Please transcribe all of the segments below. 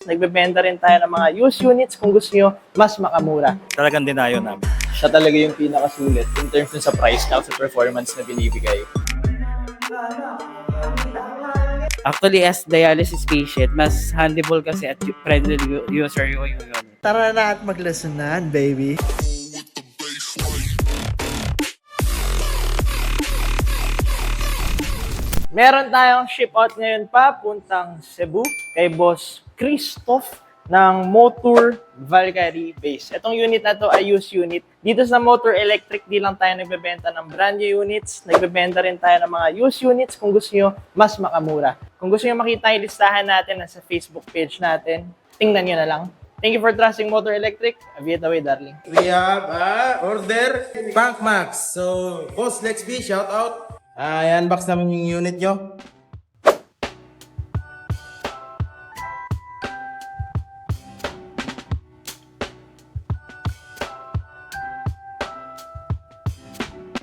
Nagbebenta rin tayo ng mga used units kung gusto nyo mas makamura. Talagang dinayo namin. Siya talaga yung pinakasulit in terms ng sa price na sa performance na binibigay. Actually, as dialysis patient, mas handleable kasi at friendly user yung yun. Tara na at maglasunan, baby. Meron tayong ship out ngayon pa, puntang Cebu, kay Boss Christoph ng Motor Valkyrie Base. Itong unit na to ay used unit. Dito sa Motor Electric, di lang tayo nagbebenta ng brand new units. Nagbebenta rin tayo ng mga used units kung gusto nyo mas makamura. Kung gusto nyo makita yung listahan natin nasa Facebook page natin, tingnan nyo na lang. Thank you for trusting Motor Electric. Aviate away, darling. We have order Punk Max. So, Boss Lex B, shout out. I-unbox namin yung unit nyo.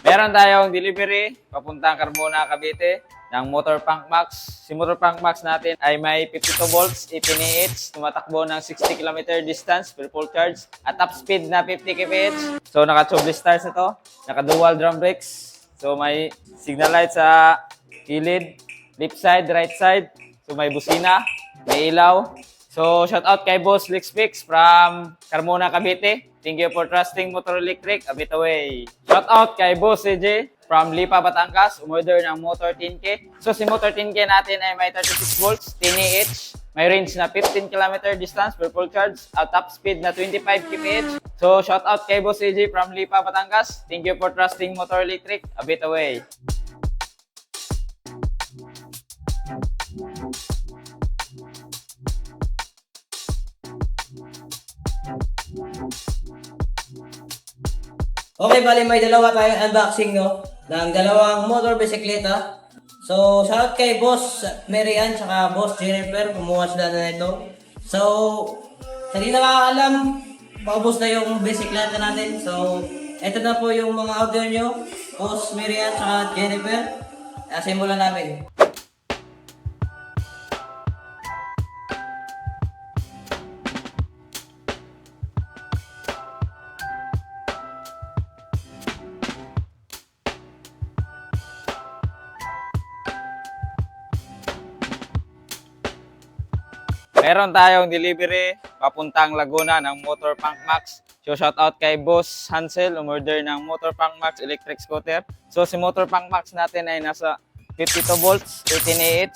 Meron tayong delivery papuntang Carmona, Cavite ng Motor Punk Max. Si Motor Punk Max natin ay may 52 volts, 18Ah, tumatakbo ng 60 km distance per full charge at top speed na 50 kph. So naka-tubeless tires na to, naka-dual drum brakes. So may signal light sa kilid, left side, right side. So may busina, may ilaw. So shout out kay Boss Lex Fix from Carmona, Cavite. Thank you for trusting Motor Electric. A bit away. Shout out kay Boss CJ from Lipa, Batangas. Umorder ng motor 10K. So si motor 10K natin ay may 36 volts, 10Ah. May range na 15 km distance per full charge at top speed na 25 kph. So shout out kay Boss CJ from Lipa, Batangas. Thank you for trusting Motor Electric. A bit away. Okay, bali may dalawa tayong unboxing, no? Ng dalawang motor bisikleta. So, shoutout kay Boss Marian tsaka Boss Jennifer. Kumuha sila na ito. So, sa di nakakaalam, paubos na yung bisikleta natin. So, ito na po yung mga audio nyo. Boss Marian tsaka Jennifer. Simulan namin. Meron tayong delivery papuntang Laguna ng Motor Punk Max. So shout out kay Boss Hansel, umorder ng Motor Punk Max electric scooter. So si Motor Punk Max natin ay nasa 52 volts, 18Ah.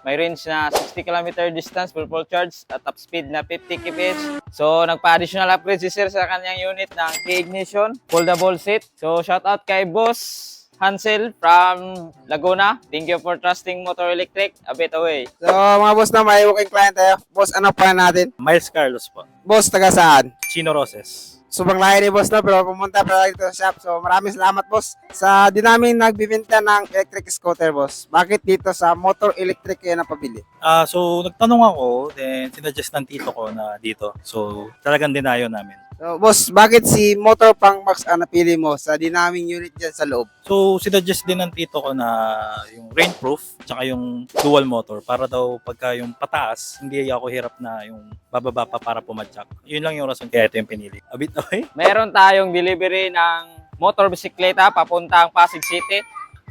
May range na 60 km distance per full charge at top speed na 50 kph. So nagpa-additional upgrade si Sir sa kanyang unit ng key ignition, foldable seat. So shout out kay Boss Hansel from Laguna. Thank you for trusting Motor Electric. A bit away. So, mga boss na may walking client tayo. Boss, ano pa natin? Miles Carlos po. Boss, taga saan? Chino Roses. Subang lahi ni boss na, pero pumunta pa dito sa shop. So, maraming salamat, boss. Sa di namin nagbibenta ng electric scooter, boss. Bakit dito sa Motor Electric kayo napabili? So nagtanong ako, then sinuggest ng tito ko na dito. So talagang dinayo namin. So, boss, bakit si Motor Punk Max ang napili mo sa dinaming unit dyan sa loob? So sinuggest din ng tito ko na yung rainproof tsaka yung dual motor para daw pagka yung pataas, hindi ako hirap na yung bababa pa para pumadyak. Yun lang yung rason kaya ito yung pinili. A bit away. Meron tayong delivery ng motor bisikleta papuntang Pasig City.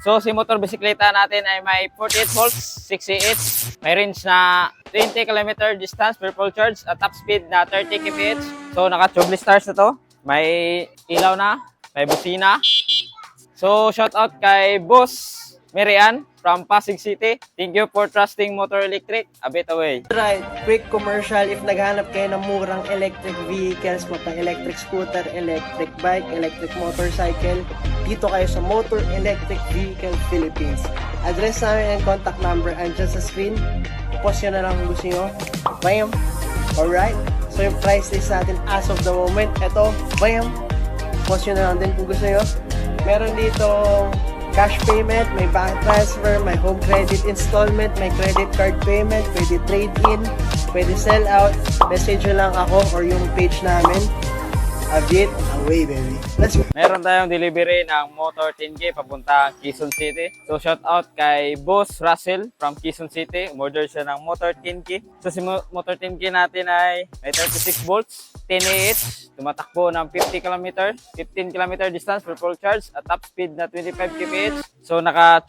So si motor bisikleta natin ay may 48 volts, 6Ah. May range na 20 km distance per full charge at top speed na 30 kph. So naka-tubeless tires na to. May ilaw na, may busina. So shout out kay Boss Marian from Pasig City. Thank you for trusting Motor Electric. A bit away. Right, quick commercial. If naghanap kayo ng murang electric vehicles, electric scooter, electric bike, electric motorcycle, dito kayo sa Motor Electric Vehicle Philippines. Address namin and contact number andyan sa screen. Post nyo na lang kung gusto nyo. Bam! Alright? So yung price list natin as of the moment, eto, bam! Post nyo na lang din kung gusto nyo. Meron dito cash payment, may bank transfer, may home credit installment, may credit card payment, pwede trade-in, pwede sell out. Message nyo lang ako or yung page namin. A bit away, baby. Let's go. Meron tayong delivery ng motor 10K papunta Quezon City. So shout out kay Boss Russell from Quezon City. Umorder siya ng motor 10K. So si motor 10K natin ay may 36 volts, 10 AH, tumatakbo ng 50 km, 15 km distance for full charge at top speed na 25 kph. So naka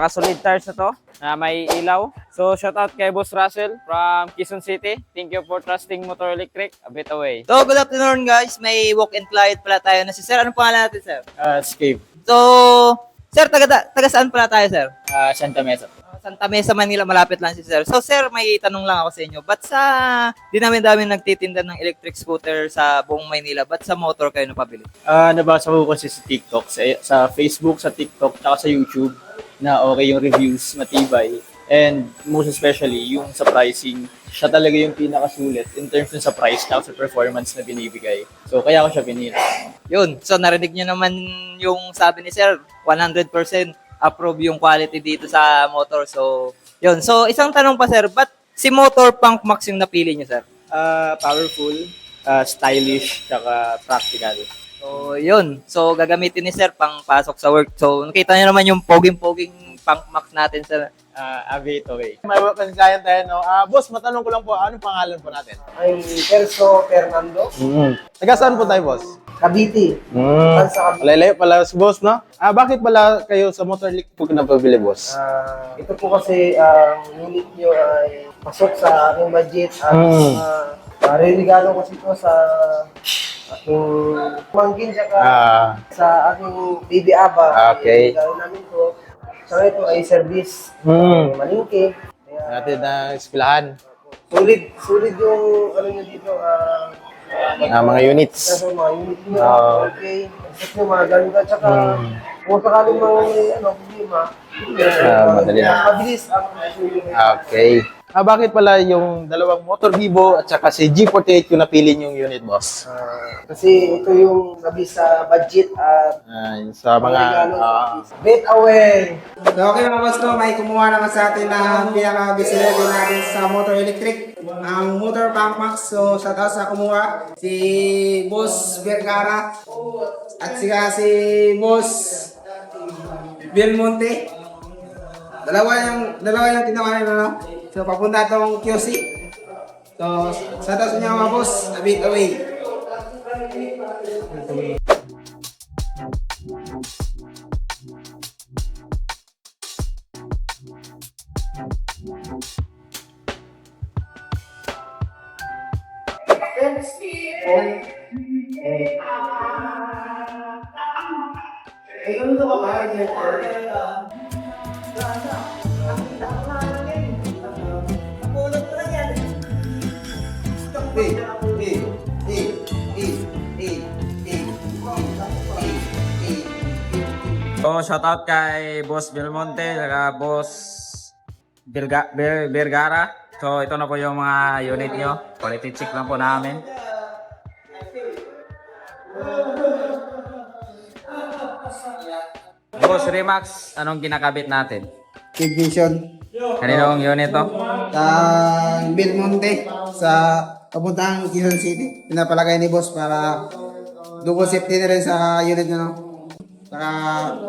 solid tires na to na may ilaw. So shout out kay Boss Russell from Quezon City. Thank you for trusting Motor Electric. A bit away. So, good afternoon guys. May walk-in client pala tayo na si Sir. Anong pangalan natin, Sir? Escape. So, Sir, taga saan pala tayo, Sir? Santa Mesa. Santa Mesa, Manila, malapit lang si Sir. So, Sir, may tanong lang ako sa inyo. Ba't sa dami nagtitinda ng electric scooter sa buong Maynila, ba't sa motor kayo napabili? Nabasa ko kasi sa TikTok, sa Facebook, sa TikTok, tsaka sa YouTube, na okay yung reviews, matibay. And most especially, yung sa pricing, siya talaga yung pinakasulit in terms ng sa price na sa performance na binibigay. So, kaya ako siya pinili. Yun. So, narinig nyo naman yung sabi ni Sir, 100% approve yung quality dito sa motor. So, yun. So, isang tanong pa, Sir, ba't si Motor Punk Max yung napili nyo, Sir? Powerful, stylish, tsaka practical. So, yun. So, gagamitin ni Sir pang pasok sa work. So, nakita nyo naman yung poging-poging Punk Max natin, Sir. A bit away. May welcome client tayo, no? Boss, matanong ko lang po, anong pangalan po natin? I'm Celso Fernando, Taga saan po tayo, boss? Cavite. Saan sa Cavite? Lalayo pala si boss, no? Bakit pala kayo sa Motor Electric po napabili, boss? Ito po kasi ang unit nyo ay pasok sa aking budget at ririgalo ko ito sa aking mangkin tsaka sa aking baby aba. Okay. Ririgalo namin to. Saka ito ay service. Malingki. Kaya, Natin na eskwelahan. Sulit yung ano nyo dito. Mga units. Kaso mga unit nyo. Okay. Except nyo mga ganda. Tsaka kung sakaling mga problema. Madali na. Mabilis ang sulit. Okay. Bakit pala yung dalawang Motor Vivo at saka si G48 yung napili yung unit, boss? Kasi ito yung sabi sa budget at Sa mga... bit away. So, okay mga boss, no, may kumuha naman sa atin na pinaka-bestseller din natin sa Motor Electric, ang Motor Punk Max. So, shout out sa kumuha, si Boss Vergara at si Boss Belmonte. Dalawa yung tinawanan na, no? So, papunta itong QC. So, shout out sa inyo mga boss, a bit away. So, shoutout kay Boss Belmonte, saka Boss Vergara. So, ito na po yung mga unit nyo. Quality check lang po namin. Boss Remax, anong kinakabit natin? Ignition. Kaninong unit to? Ang Belmonte sa papuntang Quezon City. Pinapalagay ni boss para double safety na rin sa unit nyo. No? Saka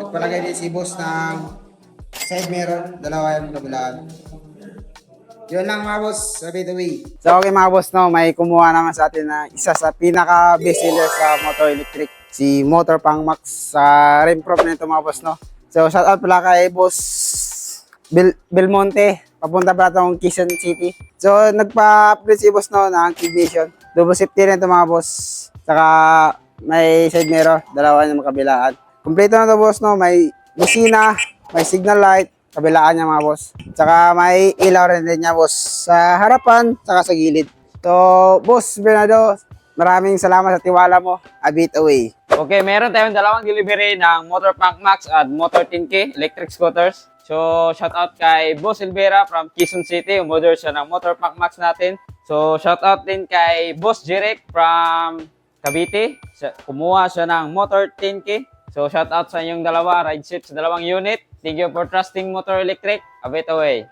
nagpalagay din si boss ng side mirror. Dalawa yung kabilaan. Yun lang mga boss, sabi the way. So okay mga boss, no, may kumuha naman sa atin na isa sa pinaka best seller sa Motor Electric, si Motor Punk Max sa rim prop nito mga boss, no. So shout out pala kay boss Belmonte, papunta pala itong Quezon City. So nagpa-upgrade si boss, no, ng ignition. Double safety rin ito mga boss. Saka may side mirror, dalawa yung makabilaan. Kompleto na ito boss, no, may busina, may signal light, kabilaan niya mga boss. Tsaka may ilaw rin din niya boss sa harapan, tsaka sa gilid. So, boss Bernardo, maraming salamat sa tiwala mo. A bit away. Okay, meron tayong dalawang delivery ng Motor Punk Max at Motor 10K electric scooters. So, shout out kay Boss Silvera from Quezon City. Umorder siya ng Motor Punk Max natin. So, shout out din kay Boss Jirek from Cavite. Kumuha siya ng Motor 10K. So, shout out sa inyong dalawa. Ride safe sa dalawang unit. Thank you for trusting Motor Electric. A bit away.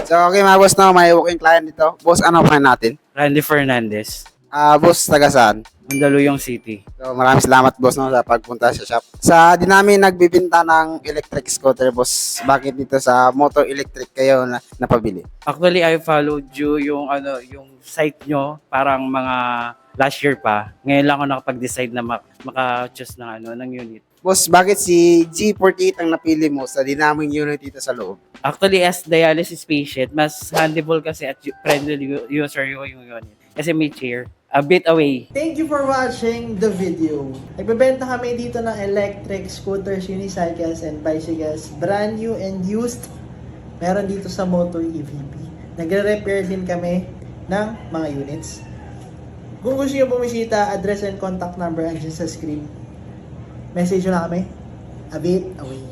So, okay mga boss, no, may walking client dito. Boss, ano pa natin? Randy Fernandez, Boss, taga saan? Mandaluyong City. So, maraming salamat boss no, sa pagpunta sa shop. Sa di namin nagbibinta ng electric scooter boss, bakit dito sa motor electric kayo napabili? Actually, I followed you yung site nyo parang mga last year pa. Ngayon lang ako nakapag-decide na maka-choose ng unit. Boss, bakit si G48 ang napili mo sa dinaming unit dito sa loob? Actually, as dialysis patient, mas handleable kasi at friendly user yung unit. Kasi may chair. A bit away. Thank you for watching the video. Nagbebenta kami dito ng electric scooters, unicycles, and bicycles. Brand new and used. Meron dito sa Motor EVP. Nagre-repair din kami ng mga units. Kung gusto nyo bumisita, address and contact number andyan sa screen. Message nyo na kami. A bit away.